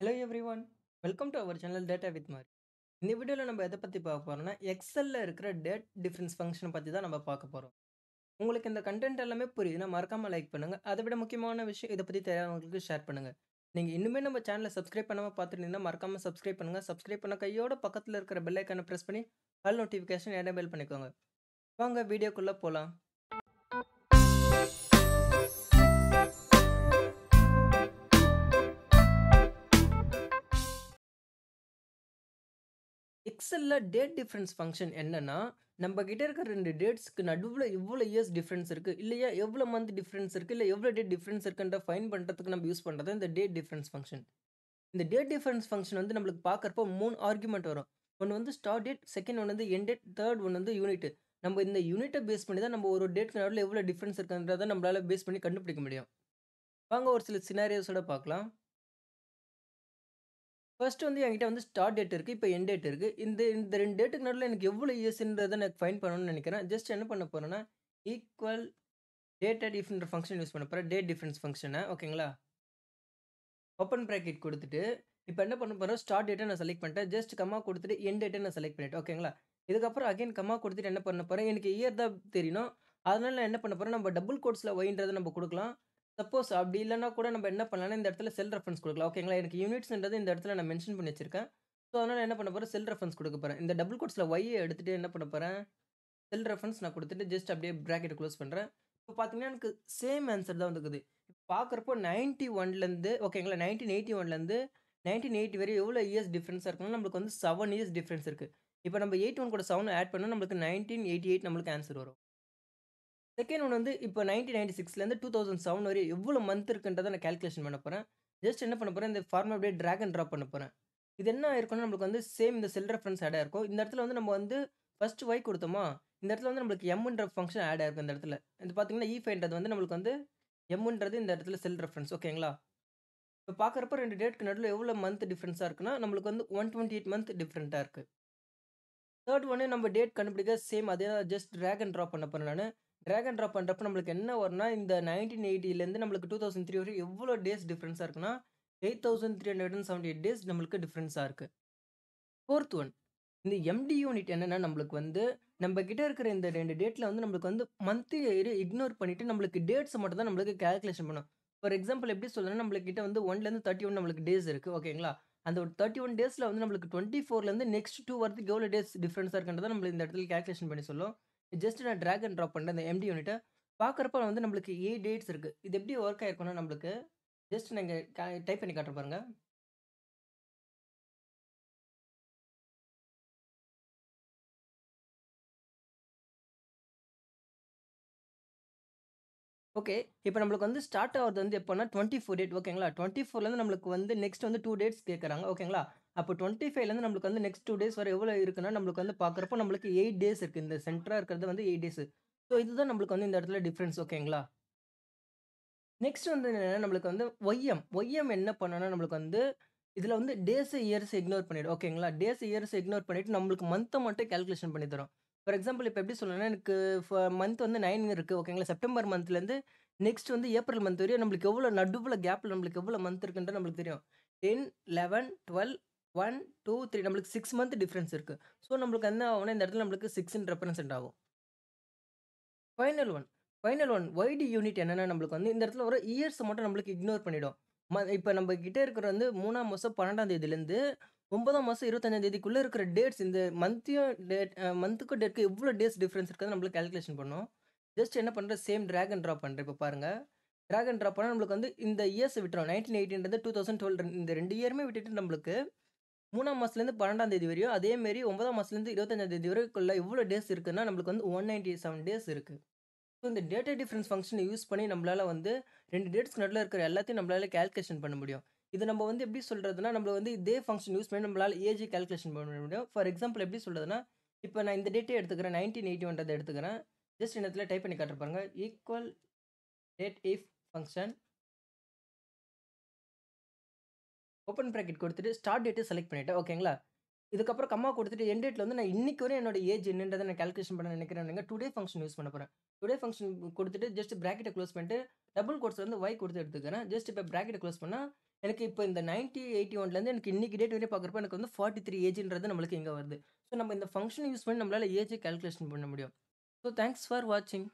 Hello everyone, welcome to our channel data with Mari. இந்த வீடியோவில் நம்ம எதை பற்றி பார்க்க போகிறோம்னா எக்ஸலில் இருக்கிற டேட் டிஃப்ரென்ஸ் ஃபங்க்ஷனை பற்றி தான் நம்ம பார்க்க போகிறோம். உங்களுக்கு இந்த கண்டென்ட் எல்லாமே புரியுதுன்னா மறக்காமல் லைக் பண்ணுங்கள். அதை விட முக்கியமான விஷயம் இதை பற்றி தெரியாதவங்களுக்கு ஷேர் பண்ணுங்கள். நீங்கள் இன்னுமே நம்ம சேனலை சப்ஸ்கிரைப் பண்ணாமல் பார்த்துருந்தீங்கன்னா மறக்காமல் சப்ஸ்கிரைப் பண்ணுங்கள். சப்ஸ்கிரைப் பண்ண கையோட பக்கத்தில் இருக்கிற பெல் ஐக்கானை ப்ரெஸ் பண்ணி ஆல் நோட்டிஃபிகேஷன் எனேபிள் பண்ணிக்கோங்க. வாங்க வீடியோக்குள்ளே போகலாம். எக்ஸல்ல டேட் டிஃபரன்ஸ் ஃபங்க்ஷன் என்னன்னா, நம்ம கிட்ட இருக்கிற 2 டேட்ஸ்க்கு நடுவுல எவ்வளோ இயர்ஸ் டிஃபரன்ஸ் இருக்கு, இல்லையா எவ்வளோ மந்த் டிஃபரன்ஸ் இருக்கு, இல்ல எவ்வளோ டேட் டிஃபரன்ஸ் இருக்குன்றத ஃபைண்ட் பண்றதுக்கு நம்ம யூஸ் பண்றது இந்த டேட் டிஃபரன்ஸ் ஃபங்க்ஷன். இந்த டேட் டிஃபரன்ஸ் ஃபங்க்ஷன் வந்து நம்மளுக்கு பார்க்கறப்போ 3 ஆர்குமென்ட் வரும். ஒண்ணு வந்து ஸ்டார்ட் டேட், செகண்ட் ஒன் வந்து எண்ட் டேட், தேர்ட் ஒன் வந்து யூனிட். நம்ம இந்த யூனிட்ட பேஸ் பண்ணி தான் நம்ம ஒரு டேட்க்கு நடுவுல எவ்வளோ டிஃபரன்ஸ் இருக்குன்றத நம்மளால பேஸ் பண்ணி கண்டுபிடிக்க முடியும். வாங்க ஒரு சில சினாரியோஸோட பார்க்கலாம். ஃபர்ஸ்ட் வந்து என்கிட்ட வந்து ஸ்டார்ட் டேட் இருக்கு. இப்ப எண்ட் டேட் இருக்கு. இந்த 2 டேட்டுக்கு நடுவுல எனக்கு எவ்வளோ இயர்ஸ்ன்றத நான் ஃபைண்ட் பண்ணணும்னு நெனைக்கிறேன். ஜஸ்ட் என்ன பண்ண போறேன்னா, ஈக்குவல் டேட்டா டிஃப்ன்ற ஃபங்ஷன் யூஸ் பண்ண போறேன். டேட் டிஃபரன்ஸ் ஃபங்ஷன ஓகேங்களா? ஓப்பன் பிராக்கெட் குடுத்துட்டு, இப்ப என்ன பண்ண போறேன், ஸ்டார்ட் டேட்ட நான் செலக்ட் பண்ணிட்டேன். ஜஸ்ட் கம்மா குடுத்துட்டு எண்ட் டேட்ட நான் செலக்ட் பண்ணிட்டேன். ஓகேங்களா? இதுக்கப்புறம் அகைன் கம்மா குடுத்துட்டு என்ன பண்ண போறேன், எனக்கு இயர் தான் தெரியணும். அதனால நான் என்ன பண்ண போறேன், நம்ம டபுள் கோட்ஸ்ல ஒய்ன்றத நம்ம குடுக்கலாம். சப்போஸ் அப்படி இல்லன்னா கூட நம்ம என்ன பண்ணலாம்னா, இந்த இடத்துல செல் ரெஃபரன்ஸ் குடுக்கலாம். ஓகேங்களா? எனக்கு யூனிட்ஸ்ன்றது இந்த இடத்துல நான் மென்ஷன் பண்ணி வச்சிருக்கேன். ஸோ, அதனால என்ன பண்ண போறேன், செல் ரெஃபரன்ஸ் குடுக்க போறேன். இந்த டபுள் கோட்ஸ்ல ஒய்ய எடுத்துட்டு என்ன பண்ண போறேன், செல் ரெஃபரன்ஸ் நான் குடுத்துட்டு ஜஸ்ட் அப்படியே பிராக்கெட்ட க்ளோஸ் பண்றேன். இப்போ பார்த்தீங்கன்னா, எனக்கு சேம் ஆன்ஸர் தான் வந்துருக்குது. பார்க்குறப்போ 91லருந்து ஓகேங்களா, 1981லருந்து 1980 வரையும் எவ்வளோ இயர்ஸ் டிஃபரன்ஸா இருக்குன்னா, நம்மளுக்கு வந்து 7 இயர்ஸ் டிஃபரன்ஸ் இருக்கு. இப்போ நம்ம 81 கூட 7 ஆட் பண்ணா நம்மளுக்கு 1988 நம்மளுக்கு ஆன்ஸர் வரும். செகண்ட் ஒன் வந்து இப்போ 1996லேருந்து 2007 வரையும் எவ்வளோ மந்த் இருக்குன்றத நான் கால்குலேஷன் பண்ண போறேன். ஜஸ்ட் என்ன பண்ண போறேன், இந்த ஃபார்முலா அப்படியே டிராக் அண்ட் ட்ராப் பண்ண போறேன். இது என்ன ஆயிருக்கும்னா, நம்மளுக்கு வந்து சேம் இந்த செல் ரெஃபரன்ஸ் ஆட் ஆயிருக்கும். இந்த இடத்துல வந்து நம்ம வந்து ஃபர்ஸ்ட் ஒய் குடுத்தோமா, இந்த இடத்துல வந்து நம்மளுக்கு எம்ன்ற ஃபங்ஷன் ஆட் ஆயிருக்கும் இந்த இடத்துல. இது பார்த்தீங்கன்னா, ஈஃபைன்றது வந்து நம்மளுக்கு வந்து எம்ன்றது இந்த இடத்துல செல் ரெஃபரன்ஸ் ஓகேங்களா? இப்ப பார்க்குறப்போ 2 டேட்க்கு நடுவுல எவ்வளோ மந்த் டிஃபரன்ஸா இருக்குன்னா, நம்மளுக்கு வந்து 128 மந்த் டிஃபரெண்ட்டா இருக்கு. தேர்ட் ஒன்னு நம்ம டேட் கண்டுபிடிக்க சேம் அதே தான் ஜஸ்ட் டிராக் அண்ட் ட்ராப் பண்ண போறேன் நானு. டிராக் அண்ட் ட்ராப் பண்றப்ப நம்மளுக்கு என்ன வரும்னா, இந்த 1980லேருந்து நம்மளுக்கு 2003 வரையும் எவ்வளோ டேஸ் டிஃபரன்ஸா இருக்குன்னா, 8378 டேஸ் நம்மளுக்கு டிஃபரன்ஸா இருக்கு. ஃபோர்த் ஒன் இந்த எம்டி யூனிட் என்னன்னா, நம்மளுக்கு வந்து நம்ம கிட்ட இருக்கிற இந்த 2 டேட்ல வந்து நம்மளுக்கு வந்து மந்த் இயர் இக்னோர் பண்ணிட்டு நம்மளுக்கு டேட்ஸ் மட்டும் தான் நம்மளுக்கு கால்குலேஷன் பண்ணும். ஃபார் எக்ஸாம்பிள் எப்படி சொல்லணும்னா, நம்மளுக்கு கிட்ட வந்து 1லேருந்து 31 நம்மளுக்கு டேஸ் இருக்கு. ஓகேங்களா? அந்த ஒரு 31 டேஸ்ல வந்து நம்மளுக்கு 24லேருந்து நெக்ஸ்ட் 2 வரதுக்கு எவ்வளோ டேஸ் டிஃபரன்ஸா இருக்குன்றத நம்மள இந்த இடத்துல கால்குலேஷன் பண்ணி சொல்லும். ஜஸ்ட் நான் டிராக் அண்ட் ட்ராப் பண்றேன் இந்த எம்டி யூனிட்ட. பார்க்குறப்ப வந்து நம்மளுக்கு 8 டேட்ஸ் இருக்கு. இது எப்படி வொர்க் ஆயிருக்கும்னா நம்மளுக்கு, ஜஸ்ட் நான் இங்க டைப் பண்ணி காட்டுறேன் பாருங்க. ஓகே. இப்ப நம்மளுக்கு வந்து ஸ்டார்ட் ஆவுறது வந்து எப்பன்னா 24 டேட் ஓகேங்களா? 24லருந்து நம்மளுக்கு வந்து நெக்ஸ்ட் வந்து 2 டேட்ஸ் கேட்கறாங்க. ஓகேங்களா? அப்போ 25லருந்து நம்மளுக்கு வந்து நெக்ஸ்ட் 2 டேஸ் வரை எவ்வளோ இருக்குன்னா, நம்மளுக்கு வந்து பார்க்குறப்போ நம்மளுக்கு 8 டேஸ் இருக்கு. இந்த சென்டரா இருக்கிறது வந்து 8 டேஸ். ஸோ இதுதான் நம்மளுக்கு வந்து இந்த இடத்துல டிஃபரன்ஸ் ஓகேங்களா? நெக்ஸ்ட் வந்து என்னன்னா, நம்மளுக்கு வந்து ஒய்எம். ஒய்எம் என்ன பண்ணும்னா, நம்மளுக்கு வந்து இதுல வந்து டேஸ், இயர்ஸ் இக்னோர் பண்ணிடும். ஓகேங்களா? டேஸ், இயர்ஸ் இக்னோர் பண்ணிட்டு நம்மளுக்கு மந்த்த மட்டும் கால்குலேஷன் பண்ணி தரும். ஃபார் எக்ஸாம்பிள் இப்ப எப்படி சொல்லணும்னா, எனக்கு மந்த் வந்து 9 இருக்கு. ஓகேங்களா? செப்டம்பர் மந்த்லேருந்து நெக்ஸ்ட் வந்து ஏப்ரல் மந்த் வரையும் நம்மளுக்கு எவ்வளோ நடுவுல கேப்ல நம்மளுக்கு எவ்வளோ மந்த் இருக்குன்றது நம்மளுக்கு தெரியும். 10, 11, 12, 1, 2, 3 நம்மளுக்கு 6 மந்த் டிஃபரன்ஸ் இருக்கு. ஸோ நம்மளுக்கு என்ன ஆகும்னா, இந்த இடத்துல நம்மளுக்கு 6ன்னு ரெப்ரசன்ட் ஆகும். Final one. Final one. YT unit என்னன்னா, நம்மளுக்கு வந்து இந்த இடத்துல வர இயர்ஸ மட்டும் நம்மளுக்கு இக்னோர் பண்ணிடும். இப்ப நம்ம கிட்ட இருக்கிற வந்து 3ஆம் மாசம் 12ஆம் தேதியிலேருந்து 9ஆம் மாசம் 25ஆம் தேதிக்குள்ள இருக்கிற டேட்ஸ் இந்த மந்த்தையும் டேட் மந்த்துக்கும் டேட்க்கும் எவ்வளோ டேஸ் டிஃபரன்ஸ் இருக்குன்னு நம்மளுக்கு கால்குலேஷன் பண்ணும். ஜஸ்ட் என்ன பண்றேன், சேம் டிராக் அண்ட் ட்ராப் பண்றேன். இப்ப பாருங்க. டிராக் அண்ட் ட்ராப் பண்ணா நம்மளுக்கு வந்து இந்த இயர்ஸ விட்டுரும். 1918ன்றது 2012 இந்த 2 இயருமே விட்டுட்டு நம்மளுக்கு 3ஆம் மாசத்துலேருந்து 12ஆம் தேதி வரையும், அதே மாரி 9ஆம் மாசத்துலேருந்து 25ஆம் தேதி வரைக்குள்ள எவ்வளோ டேஸ் இருக்குன்னா, நம்மளுக்கு வந்து 197 டேஸ் இருக்கு. ஸோ இந்த டேட்டா டிஃபரன்ஸ் ஃபங்ஷன யூஸ் பண்ணி நம்மளால வந்து 2 டேட்ஸ்க்கு நடுவுல இருக்கிற எல்லாத்தையும் நம்மளால கால்குலேஷன் பண்ண முடியும். இது நம்ம வந்து எப்படி சொல்றதுன்னா, நம்ம வந்து இதே ஃபங்ஷன் யூஸ் பண்ணி நம்மளால ஏஜ் கால்குலேஷன் பண்ண முடியும். ஃபார் எக்ஸாம்பிள் எப்படி சொல்றதுன்னா, இப்ப நான் இந்த டேட்டே எடுத்துக்கிறேன். 1981 எடுத்துக்கிறேன். ஜஸ்ட் இந்த இடத்துல டைப் பண்ணி காட்டுறேன் பாருங்க. Equal date if function open bracket குடுத்துட்டு ஸ்டார்ட் டேட்ட செலக்ட் பண்ணிட்டேன். ஓகேங்களா? இதுக்கப்புறம் கம்மா குடுத்துட்டு எண்ட் டேட்ல வந்து நான் இன்னைக்கு வரையும் என்னோட ஏஜ் என்னன்றத நான் கால்குலேஷன் பண்ண நினைக்கிறேன்னுங்க. டுடே ஃபங்ஷன் யூஸ் பண்ண போறேன். டுடே ஃபங்ஷன் குடுத்துட்டு ஜஸ்ட் பிராக்கெட்ட குளோஸ் பண்ணிட்டு, டபுள் கோட்ஸ்ல வந்து ஒய் குடுத்து எடுத்துக்கிறேன். ஜஸ்ட் இப்ப பிராக்கெட்ட குளோஸ் பண்ணா, எனக்கு இப்ப இந்த 1981லேருந்து எனக்கு இன்னைக்கு டேட் வரையும் பார்க்குறப்ப எனக்கு வந்து 43 ஏஜ்ன்றது நம்மளுக்கு இங்க வருது. ஸோ நம்ம இந்த ஃபங்ஷன் யூஸ் பண்ணி நம்மளால ஏஜ கால்குலேஷன் பண்ண முடியும். ஸோ தேங்க்ஸ் ஃபார் வாட்சிங்.